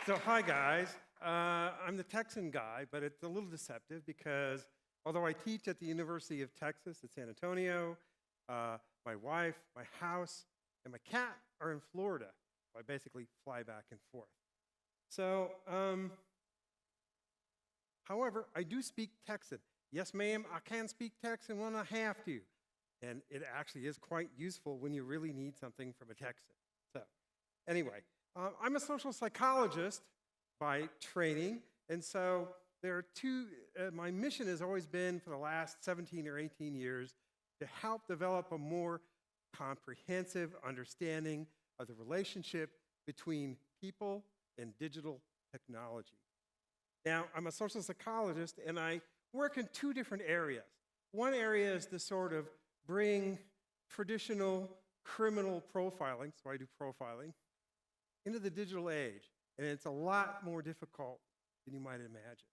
So hi guys, I'm the Texan guy, but it's a little deceptive because although I teach at the University of Texas at San Antonio, my wife, my house, and my cat are in Florida. So I basically fly back and forth. So, however, I do speak Texan. Yes, ma'am, I can speak Texan when I have to. And it actually is quite useful when you really need something from a Texan. So, anyway, I'm a social psychologist by training, and so there are my mission has always been for the last 17 or 18 years to help develop a more comprehensive understanding of the relationship between people and digital technology. Now, I'm a social psychologist, and I work in two different areas. One area is to sort of bring traditional criminal profiling, so I do profiling, into the digital age, and it's a lot more difficult than you might imagine.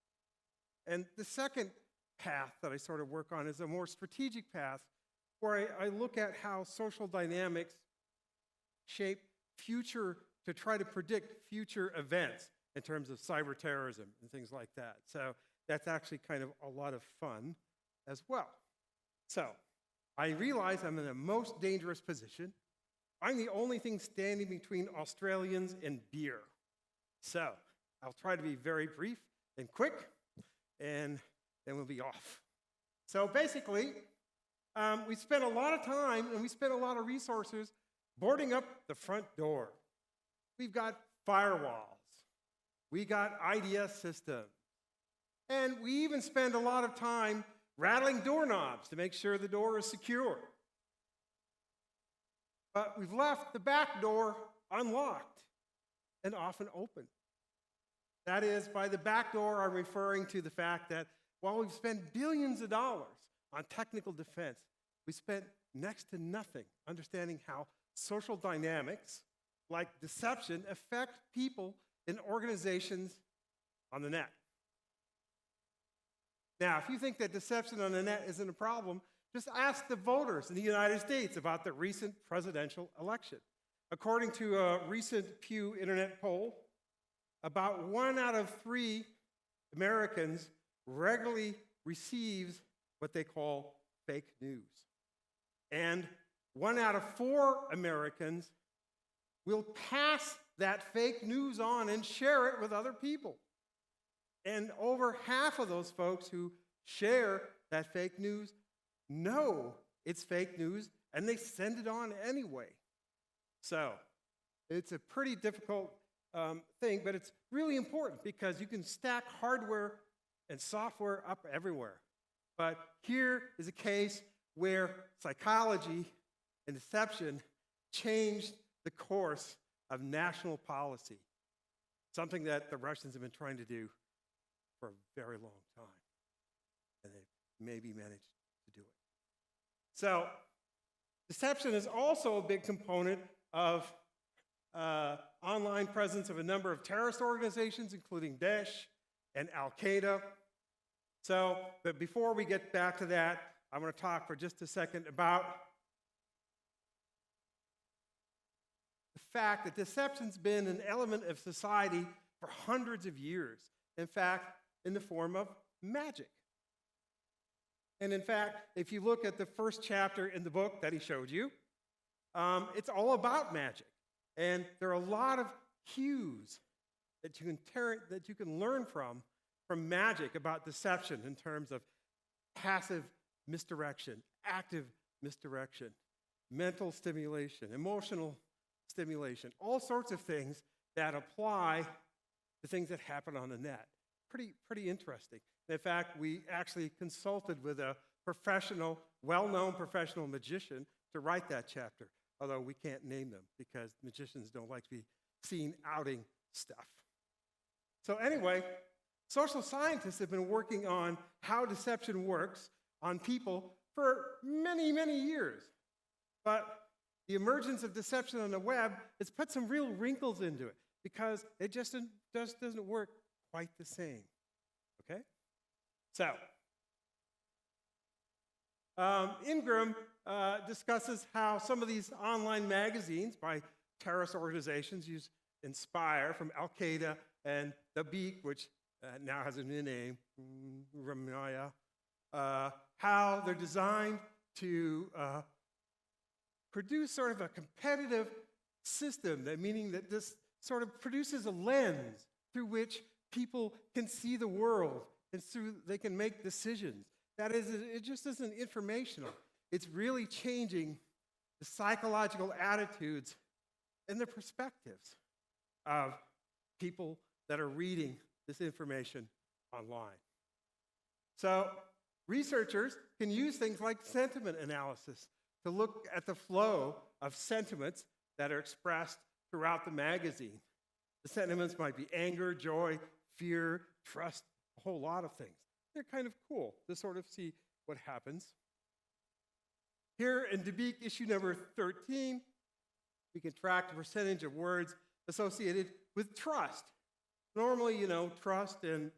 And the second path that I sort of work on is a more strategic path where I look at how social dynamics shape to try to predict future events in terms of cyber terrorism and things like that. So that's actually kind of a lot of fun as well. So I realize I'm in the most dangerous position. I'm the only thing standing between Australians and beer. So I'll try to be very brief and quick, and then we'll be off. So basically, we spent a lot of time and we spent a lot of resources boarding up the front door. We've got firewalls. We got IDS systems. And we even spend a lot of time rattling doorknobs to make sure the door is secure. But we've left the back door unlocked and often open. That is, by the back door, I'm referring to the fact that while we've spent billions of dollars on technical defense, we spent next to nothing understanding how social dynamics like deception affect people and organizations on the net. Now, if you think that deception on the net isn't a problem, just ask the voters in the United States about the recent presidential election. According to a recent Pew Internet poll, about 1 out of 3 Americans regularly receives what they call fake news. And 1 out of 4 Americans will pass that fake news on and share it with other people. And over half of those folks who share that fake news know it's fake news, and they send it on anyway. So it's a pretty difficult thing, but it's really important because you can stack hardware and software up everywhere. But here is a case where psychology and deception changed the course of national policy, something that the Russians have been trying to do for a very long time, and they maybe managed to do it. So deception is also a big component of online presence of a number of terrorist organizations, including Daesh and Al-Qaeda. So, but before we get back to that, I want to talk for just a second about the fact that deception's been an element of society for hundreds of years. In fact, in the form of magic. And in fact, if you look at the first chapter in the book that he showed you, it's all about magic. And there are a lot of cues that you can learn from magic about deception in terms of passive misdirection, active misdirection, mental stimulation, emotional stimulation, all sorts of things that apply to things that happen on the net. Pretty interesting. In fact, we actually consulted with a professional, well-known professional magician to write that chapter, although we can't name them because magicians don't like to be seen outing stuff. So anyway, social scientists have been working on how deception works on people for many, many years. But the emergence of deception on the web has put some real wrinkles into it because it just doesn't work quite the same, okay? So, Ingram discusses how some of these online magazines by terrorist organizations use Inspire from Al-Qaeda and the beak, which now has a new name, Ramaya, how they're designed to produce sort of a competitive system, that meaning that this sort of produces a lens through which people can see the world and through they can make decisions. That is, it just isn't informational. It's really changing the psychological attitudes and the perspectives of people that are reading this information online. So researchers can use things like sentiment analysis to look at the flow of sentiments that are expressed throughout the magazine. The sentiments might be anger, joy, fear, trust, a whole lot of things. They're kind of cool to sort of see what happens. Here in Dabiq issue number 13, we can track the percentage of words associated with trust. Normally, trust and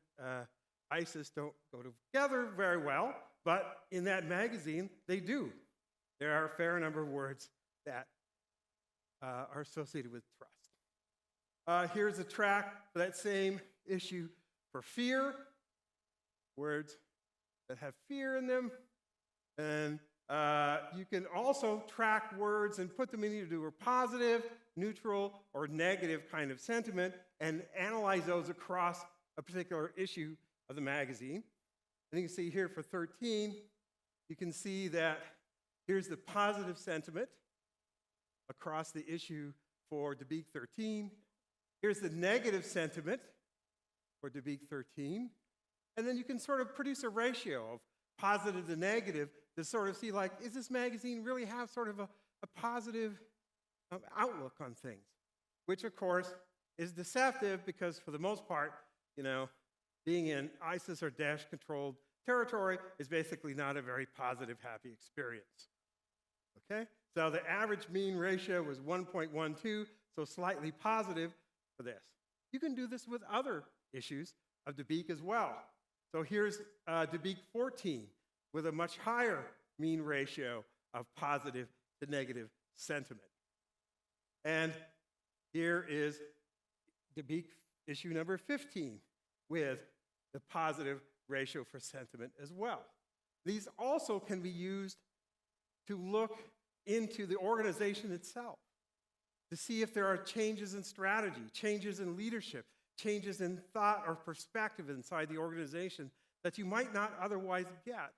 ISIS don't go together very well, but in that magazine, they do. There are a fair number of words that are associated with trust. Here's a track for that same issue for fear, words that have fear in them. And you can also track words and put them in either a positive, neutral, or negative kind of sentiment and analyze those across a particular issue of the magazine. And you can see here for 13, you can see that here's the positive sentiment across the issue for Dabiq 13. Here's the negative sentiment for Dabiq 13. And then you can sort of produce a ratio of positive to negative to sort of see, like, is this magazine really have sort of a positive outlook on things? Which, of course, is deceptive because, for the most part, being in ISIS or Daesh-controlled territory is basically not a very positive, happy experience. Okay? So the average mean ratio was 1.12, so slightly positive for this. You can do this with other issues of Dabiq as well. So here's Dabiq 14 with a much higher mean ratio of positive to negative sentiment. And here is Dabiq issue number 15 with the positive ratio for sentiment as well. These also can be used to look into the organization itself, to see if there are changes in strategy, changes in leadership, changes in thought or perspective inside the organization that you might not otherwise get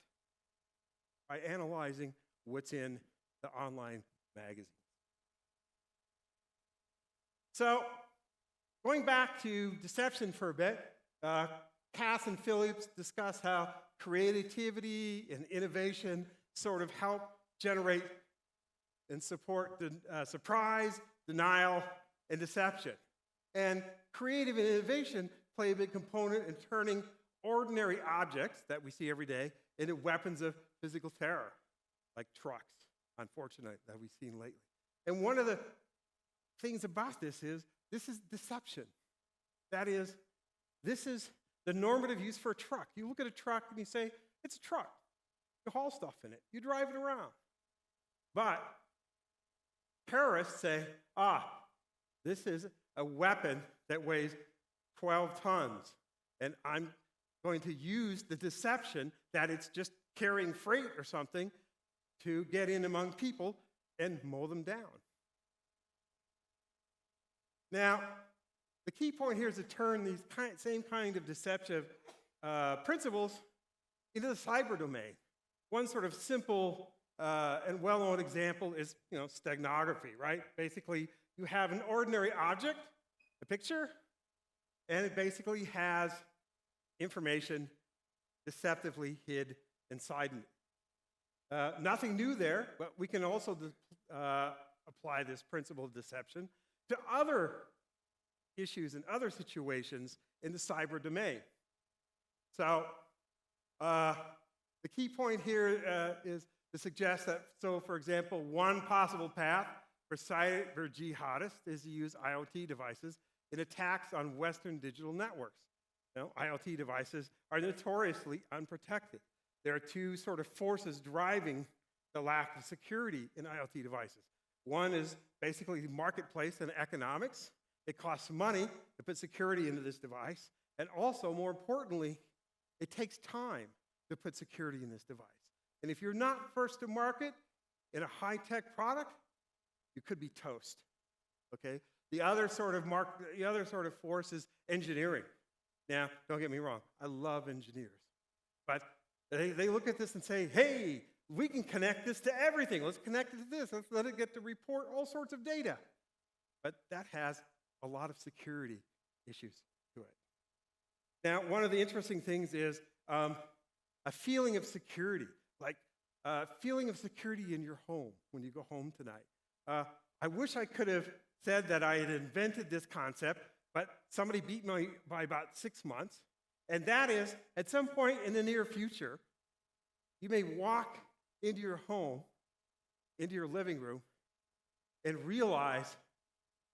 by analyzing what's in the online magazine. So, going back to deception for a bit, Cass and Phillips discuss how creativity and innovation sort of help generate and support the surprise, denial, and deception. And creative and innovation play a big component in turning ordinary objects that we see every day into weapons of physical terror, like trucks, unfortunately, that we've seen lately. And one of the things about this is deception. That is, this is the normative use for a truck. You look at a truck and you say, it's a truck. You haul stuff in it. You drive it around. But terrorists say, this is a weapon that weighs 12 tons, and I'm going to use the deception that it's just carrying freight or something to get in among people and mow them down. Now, the key point here is to turn these same kind of deceptive principles into the cyber domain. One sort of simple and well-known example is, steganography, right? Basically, you have an ordinary object, a picture, and it basically has information deceptively hid inside it. Nothing new there, but we can also apply this principle of deception to other issues and other situations in the cyber domain. So the key point here is to suggest that, for example, one possible path for cyber jihadists is to use IoT devices in attacks on Western digital networks. IoT devices are notoriously unprotected. There are two sort of forces driving the lack of security in IoT devices. One is basically the marketplace and economics, It costs money to put security into this device. And also, more importantly, it takes time to put security in this device. And if you're not first to market in a high-tech product, you could be toast, okay? The other sort of force is engineering. Now, don't get me wrong, I love engineers. But they look at this and say, hey, we can connect this to everything. Let's connect it to this. Let's let it get to report all sorts of data. But that has a lot of security issues to it. Now, one of the interesting things is a feeling of security, like a feeling of security in your home when you go home tonight. I wish I could have said that I had invented this concept, but somebody beat me by about 6 months. And that is, at some point in the near future, you may walk into your home, into your living room, and realize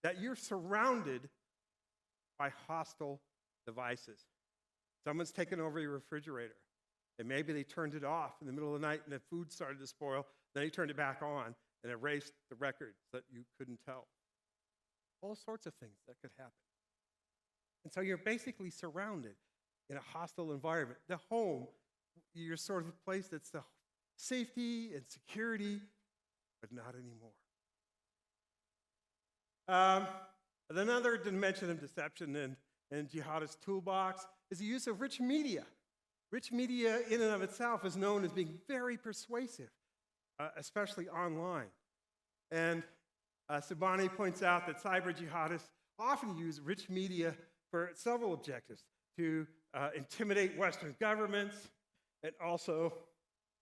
that you're surrounded by hostile devices. Someone's taken over your refrigerator, and maybe they turned it off in the middle of the night and the food started to spoil. Then they turned it back on and erased the record so that you couldn't tell. All sorts of things that could happen. And so you're basically surrounded in a hostile environment. The home, you're sort of the place that's the safety and security, but not anymore. Another dimension of deception in jihadist toolbox is the use of rich media. Rich media in and of itself is known as being very persuasive, especially online. And Subhani points out that cyber jihadists often use rich media for several objectives: to intimidate Western governments and also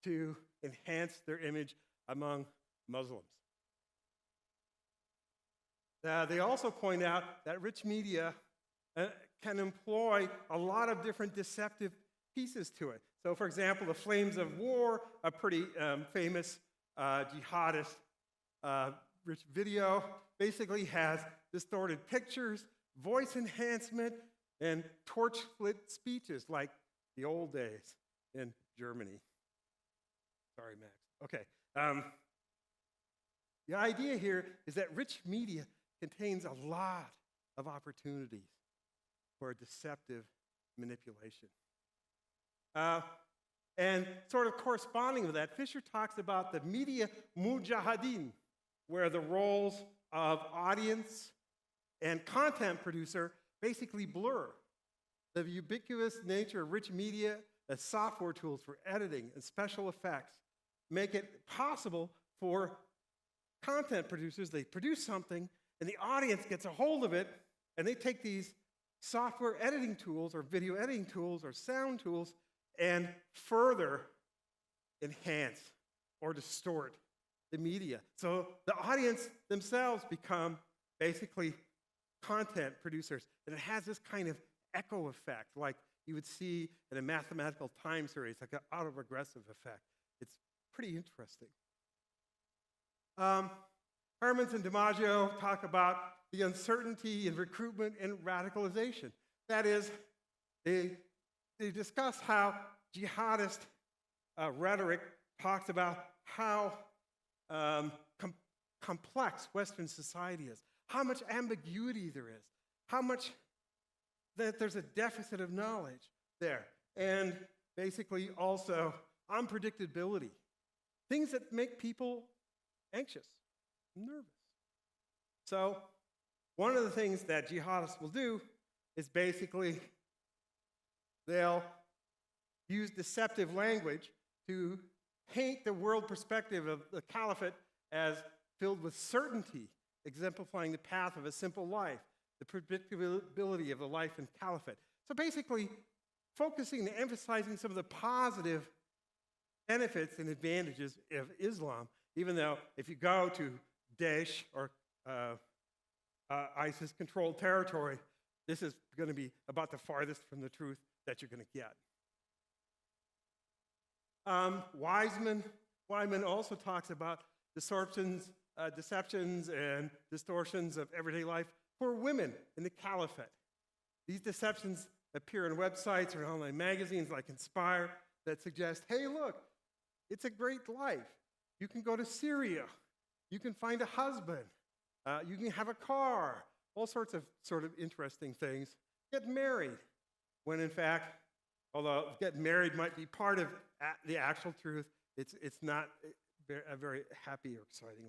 to enhance their image among Muslims. They also point out that rich media can employ a lot of different deceptive pieces to it. So, for example, The Flames of War, a pretty famous jihadist rich video, basically has distorted pictures, voice enhancement, and torch-lit speeches like the old days in Germany. Sorry, Max. Okay. The idea here is that rich media contains a lot of opportunities for deceptive manipulation. And sort of corresponding with that, Fisher talks about the media mujahideen, where the roles of audience and content producer basically blur. The ubiquitous nature of rich media as software tools for editing and special effects make it possible for content producers, they produce something, and the audience gets a hold of it, and they take these software editing tools or video editing tools or sound tools and further enhance or distort the media. So the audience themselves become basically content producers. And it has this kind of echo effect, like you would see in a mathematical time series, like an autoregressive effect. It's pretty interesting. Hermans and DiMaggio talk about the uncertainty in recruitment and radicalization. That is, they discuss how jihadist rhetoric talks about how complex Western society is, how much ambiguity there is, how much that there's a deficit of knowledge there, and basically also unpredictability, things that make people anxious, nervous. So one of the things that jihadists will do is basically they'll use deceptive language to paint the world perspective of the caliphate as filled with certainty, exemplifying the path of a simple life, the predictability of the life in caliphate. So basically, focusing and emphasizing some of the positive benefits and advantages of Islam, even though if you go to Daesh or ISIS-controlled territory, this is going to be about the farthest from the truth that you're going to get. Wyman also talks about deceptions and distortions of everyday life for women in the caliphate. These deceptions appear on websites or online magazines like Inspire that suggest, hey, look, it's a great life. You can go to Syria. You can find a husband. You can have a car. all sorts of sort of interesting things. Get married, when in fact, although getting married might be part of the actual truth, it's not a very happy or exciting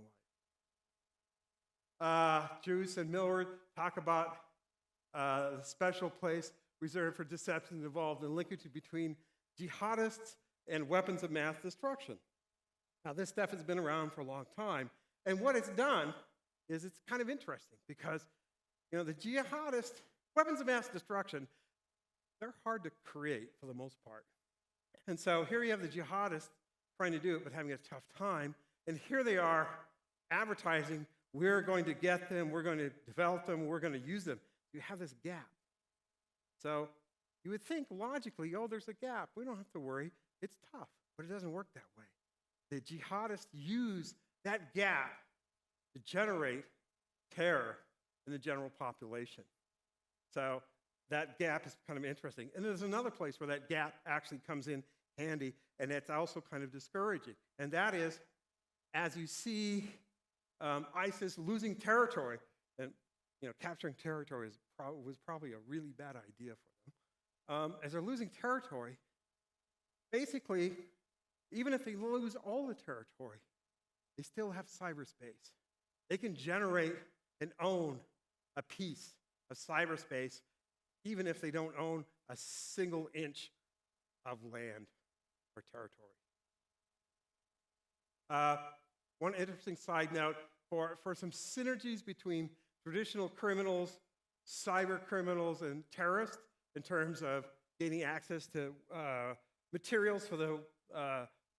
life. Juice and Millward talk about the special place reserved for deception involved in linkage between jihadists and weapons of mass destruction. Now, this stuff has been around for a long time, and what it's done is it's kind of interesting because, you know, the jihadist weapons of mass destruction, they're hard to create for the most part. And so here you have the jihadists trying to do it but having a tough time, and here they are advertising, we're going to get them, we're going to develop them, we're going to use them. You have this gap. So you would think logically, oh, there's a gap. We don't have to worry. It's tough, but it doesn't work that way. The jihadists use that gap to generate terror in the general population. So that gap is kind of interesting. And there's another place where that gap actually comes in handy, and it's also kind of discouraging. And that is, as you see ISIS losing territory, and you know, capturing territory was probably a really bad idea for them. As they're losing territory, basically, even if they lose all the territory, they still have cyberspace. They can generate and own a piece of cyberspace, even if they don't own a single inch of land or territory. One interesting side note, for some synergies between traditional criminals, cyber criminals, and terrorists in terms of gaining access to materials for the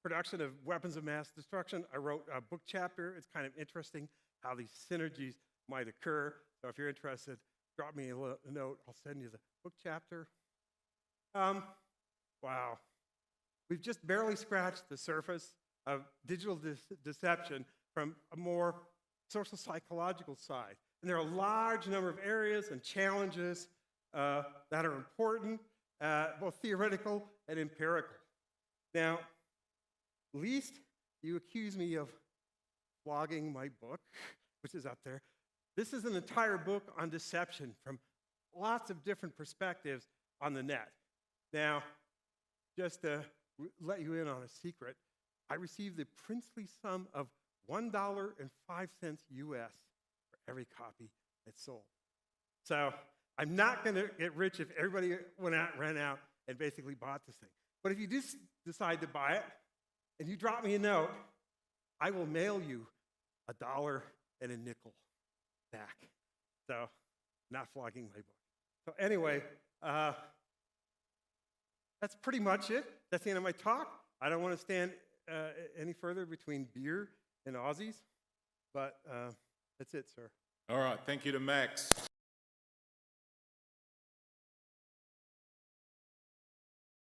production of weapons of mass destruction. I wrote a book chapter. It's kind of interesting how these synergies might occur. So if you're interested, drop me a note. I'll send you the book chapter. Wow. We've just barely scratched the surface of digital deception from a more social psychological side. And there are a large number of areas and challenges that are important, both theoretical and empirical. Now, least you accuse me of flogging my book, which is up there. This is an entire book on deception from lots of different perspectives on the net. Now, just to let you in on a secret, I received the princely sum of $1.05 US for every copy that's sold. So I'm not going to get rich if everybody ran out and basically bought this thing. But if you do decide to buy it and you drop me a note, I will mail you $1.05 back. So not flogging my book. So anyway, that's pretty much it. That's the end of my talk. I don't want to stand any further between beer and Aussies, but that's it, sir. All right, thank you to Max.